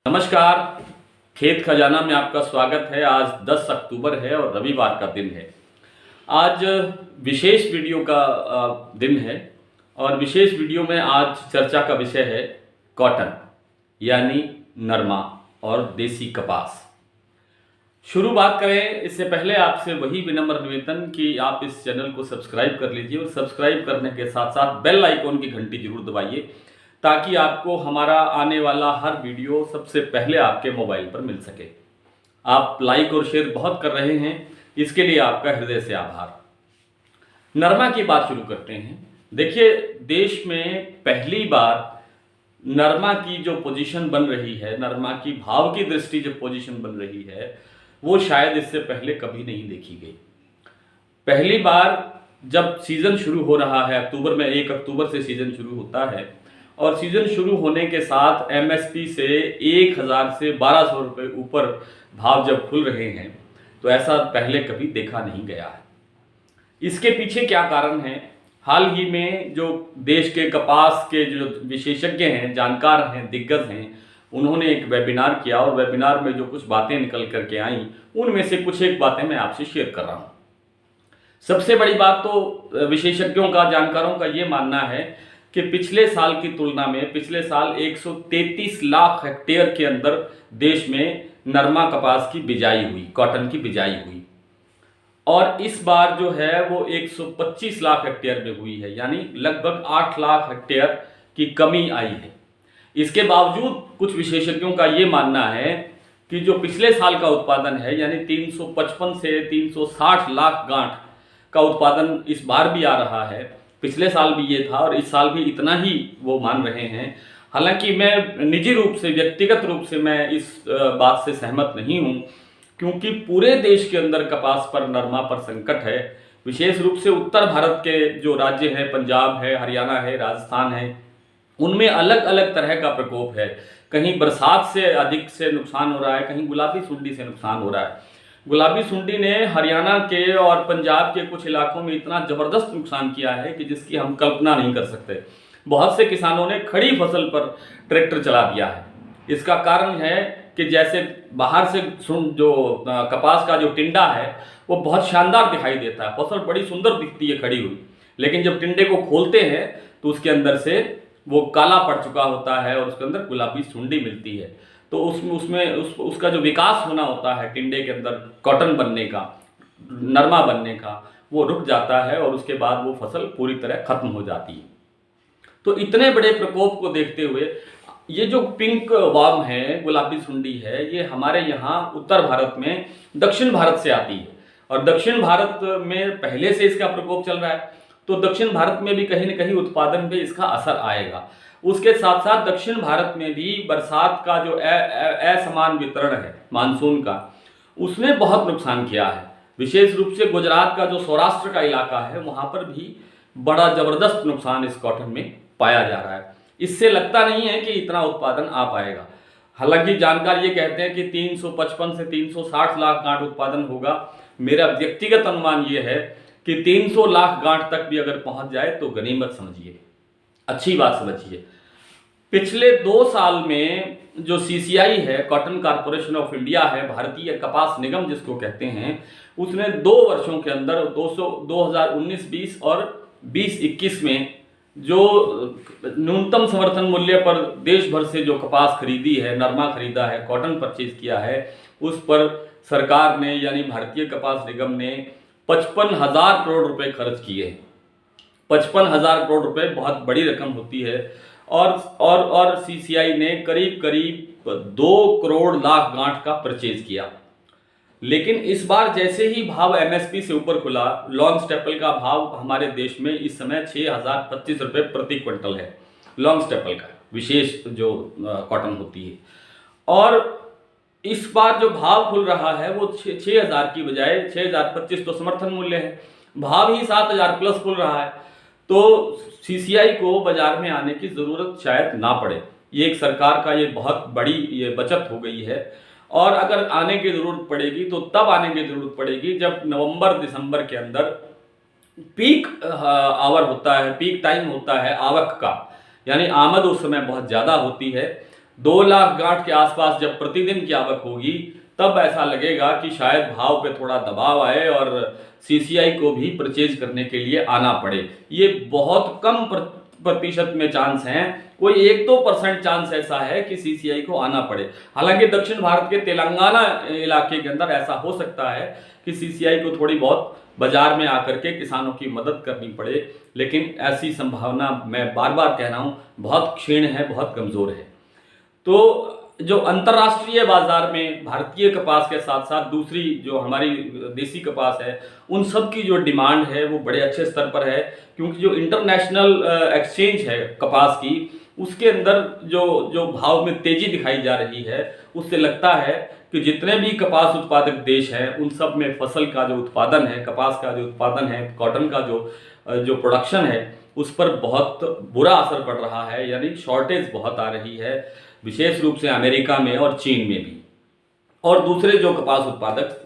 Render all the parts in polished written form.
नमस्कार। खेत खजाना में आपका स्वागत है। आज 10 अक्टूबर है और रविवार का दिन है। आज विशेष वीडियो का दिन है और विशेष वीडियो में आज चर्चा का विषय है कॉटन यानी नरमा और देसी कपास। शुरू बात करें इससे पहले आपसे वही विनम्र निवेदन कि आप इस चैनल को सब्सक्राइब कर लीजिए और सब्सक्राइब करने के साथ साथ बेल आइकॉन की घंटी जरूर दबाइए ताकि आपको हमारा आने वाला हर वीडियो सबसे पहले आपके मोबाइल पर मिल सके। आप लाइक और शेयर बहुत कर रहे हैं, इसके लिए आपका हृदय से आभार। नरमा की बात शुरू करते हैं। देखिए, देश में पहली बार नरमा की जो पोजीशन बन रही है, नरमा की भाव की दृष्टि जो पोजीशन बन रही है, वो शायद इससे पहले कभी नहीं देखी गई। पहली बार जब सीजन शुरू हो रहा है, अक्टूबर में 1 अक्टूबर से सीजन शुरू होता है और सीजन शुरू होने के साथ एमएसपी से 1000 से 1200 रुपये ऊपर भाव जब खुल रहे हैं तो ऐसा पहले कभी देखा नहीं गया है। इसके पीछे क्या कारण है? हाल ही में जो देश के कपास के जो विशेषज्ञ हैं, जानकार हैं, दिग्गज हैं, उन्होंने एक वेबिनार किया और वेबिनार में जो कुछ बातें निकल करके आई उनमें से कुछ एक बातें मैं आपसे शेयर कर रहा हूँ। सबसे बड़ी बात तो विशेषज्ञों का, जानकारों का ये मानना है कि पिछले साल की तुलना में पिछले साल 133 लाख हेक्टेयर के अंदर देश में नरमा कपास की बिजाई हुई, कॉटन की बिजाई हुई और इस बार जो है वो 125 लाख हेक्टेयर में हुई है, यानी लगभग 8 लाख हेक्टेयर की कमी आई है। इसके बावजूद कुछ विशेषज्ञों का ये मानना है कि जो पिछले साल का उत्पादन है, यानी 355 से 360 लाख गांठ का उत्पादन इस बार भी आ रहा है। पिछले साल भी ये था और इस साल भी इतना ही वो मान रहे हैं। हालांकि मैं निजी रूप से, व्यक्तिगत रूप से मैं इस बात से सहमत नहीं हूँ, क्योंकि पूरे देश के अंदर कपास पर, नरमा पर संकट है। विशेष रूप से उत्तर भारत के जो राज्य हैं, पंजाब है, हरियाणा है, राजस्थान है, उनमें अलग अलग तरह का प्रकोप है। कहीं बरसात से अधिक से नुकसान हो रहा है, कहीं गुलाबी सुंडी से नुकसान हो रहा है। गुलाबी सुंडी ने हरियाणा के और पंजाब के कुछ इलाकों में इतना ज़बरदस्त नुकसान किया है कि जिसकी हम कल्पना नहीं कर सकते। बहुत से किसानों ने खड़ी फसल पर ट्रैक्टर चला दिया है। इसका कारण है कि जैसे बाहर से जो कपास का जो टिंडा है वो बहुत शानदार दिखाई देता है, फसल बड़ी सुंदर दिखती है खड़ी हुई, लेकिन जब टिंडे को खोलते हैं तो उसके अंदर से वो काला पड़ चुका होता है और उसके अंदर गुलाबी सुंडी मिलती है। तो उसका जो विकास होना होता है टिंडे के अंदर, कॉटन बनने का, नरमा बनने का, वो रुक जाता है और उसके बाद वो फसल पूरी तरह खत्म हो जाती है। तो इतने बड़े प्रकोप को देखते हुए ये जो पिंक वार्म है, गुलाबी सुंडी है, ये हमारे यहाँ उत्तर भारत में दक्षिण भारत से आती है और दक्षिण भारत में पहले से इसका प्रकोप चल रहा है, तो दक्षिण भारत में भी कहीं न कहीं उत्पादन पे इसका असर आएगा। उसके साथ साथ दक्षिण भारत में भी बरसात का जो असमान वितरण है मानसून का, उसने बहुत नुकसान किया है। विशेष रूप से गुजरात का जो सौराष्ट्र का इलाका है, वहाँ पर भी बड़ा ज़बरदस्त नुकसान इस कॉटन में पाया जा रहा है। इससे लगता नहीं है कि इतना उत्पादन आ पाएगा। हालांकि जानकार ये कहते हैं कि 355 से 360 लाख गांठ उत्पादन होगा। मेरा व्यक्तिगत अनुमान ये है कि 300 लाख गांठ तक भी अगर पहुँच जाए तो गनीमत समझिए, अच्छी बात समझिए। पिछले 2 साल में जो सीसीआई है, कॉटन कॉर्पोरेशन ऑफ इंडिया है, भारतीय कपास निगम जिसको कहते हैं, उसने 2 वर्षों के अंदर 2019-20 और 2021 में जो न्यूनतम समर्थन मूल्य पर देश भर से जो कपास खरीदी है, नरमा खरीदा है, कॉटन परचेज किया है, उस पर सरकार ने, यानी भारतीय कपास निगम ने 55,000 करोड़ रुपए खर्च किए। 55,000 करोड़ रुपए बहुत बड़ी रकम होती है और सीसीआई ने करीब करीब 2 करोड़ लाख गांठ का परचेज किया। लेकिन इस बार जैसे ही भाव एमएसपी से ऊपर खुला, लॉन्ग स्टेपल का भाव हमारे देश में इस समय 6,025 रुपये प्रति क्विंटल है, लॉन्ग स्टेपल का विशेष जो कॉटन होती है। और इस बार जो भाव खुल रहा है वो 6,000 की बजाय 6,025 तो समर्थन मूल्य है, भाव ही 7,000 प्लस खुल रहा है। तो सीसीआई को बाजार में आने की ज़रूरत शायद ना पड़े। ये एक सरकार का ये बहुत बड़ी ये बचत हो गई है। और अगर आने की ज़रूरत पड़ेगी तो तब आने की ज़रूरत पड़ेगी जब नवंबर दिसंबर के अंदर पीक आवर होता है, पीक टाइम होता है आवक का, यानी आमद उस समय बहुत ज़्यादा होती है। 2 लाख गांठ के आसपास जब प्रतिदिन की आवक होगी तब ऐसा लगेगा कि शायद भाव पे थोड़ा दबाव आए और सीसीआई को भी परचेज करने के लिए आना पड़े। ये बहुत कम प्रतिशत में चांस हैं, कोई 1-2% चांस ऐसा है कि सीसीआई को आना पड़े। हालांकि दक्षिण भारत के तेलंगाना इलाके के अंदर ऐसा हो सकता है कि सीसीआई को थोड़ी बहुत बाजार में आकर के किसानों की मदद करनी पड़े, लेकिन ऐसी संभावना मैं बार बार कह रहा हूं बहुत क्षीण है, बहुत कमजोर है। तो जो अंतर्राष्ट्रीय बाजार में भारतीय कपास के साथ साथ दूसरी जो हमारी देसी कपास है, उन सब की जो डिमांड है वो बड़े अच्छे स्तर पर है, क्योंकि जो इंटरनेशनल एक्सचेंज है कपास की, उसके अंदर जो भाव में तेजी दिखाई जा रही है, उससे लगता है कि जितने भी कपास उत्पादक देश हैं उन सब में फसल का जो उत्पादन है, कपास का जो उत्पादन है, कॉटन का जो प्रोडक्शन है, उस पर बहुत बुरा असर पड़ रहा है, यानी शॉर्टेज बहुत आ रही है, विशेष रूप से अमेरिका में और चीन में भी, और दूसरे जो कपास उत्पादक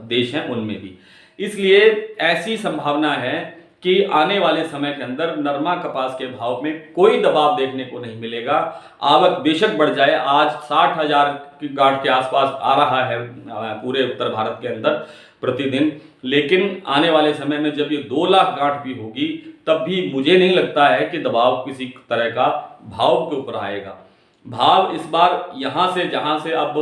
देश हैं उनमें भी। इसलिए ऐसी संभावना है कि आने वाले समय के अंदर नरमा कपास के भाव में कोई दबाव देखने को नहीं मिलेगा। आवक बेशक बढ़ जाए, आज 60,000 की गांठ के आसपास आ रहा है पूरे उत्तर भारत के अंदर प्रतिदिन, लेकिन आने वाले समय में जब ये 2 लाख गांठ भी होगी तब भी मुझे नहीं लगता है कि दबाव किसी तरह का भाव के ऊपर आएगा। भाव इस बार यहाँ से जहाँ से अब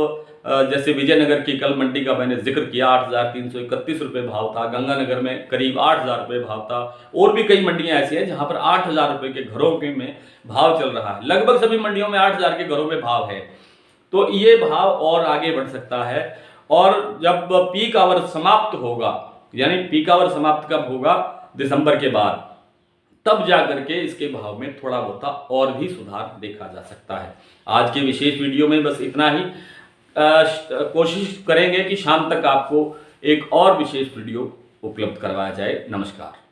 जैसे विजयनगर की कल मंडी का मैंने जिक्र किया, 8,331 रुपये भाव था, गंगानगर में करीब 8,000 रुपये भाव था, और भी कई मंडियां ऐसी हैं जहां पर 8,000 रुपये के घरों के में भाव चल रहा है। लगभग सभी मंडियों में 8,000 के घरों में भाव है, तो ये भाव और आगे बढ़ सकता है। और जब पीक आवर समाप्त होगा, यानी पीक आवर समाप्त कब होगा, दिसंबर के बाद, तब जाकर के इसके भाव में थोड़ा बहुत और भी सुधार देखा जा सकता है। आज के विशेष वीडियो में बस इतना ही। कोशिश करेंगे कि शाम तक आपको एक और विशेष वीडियो उपलब्ध करवाया जाए। नमस्कार।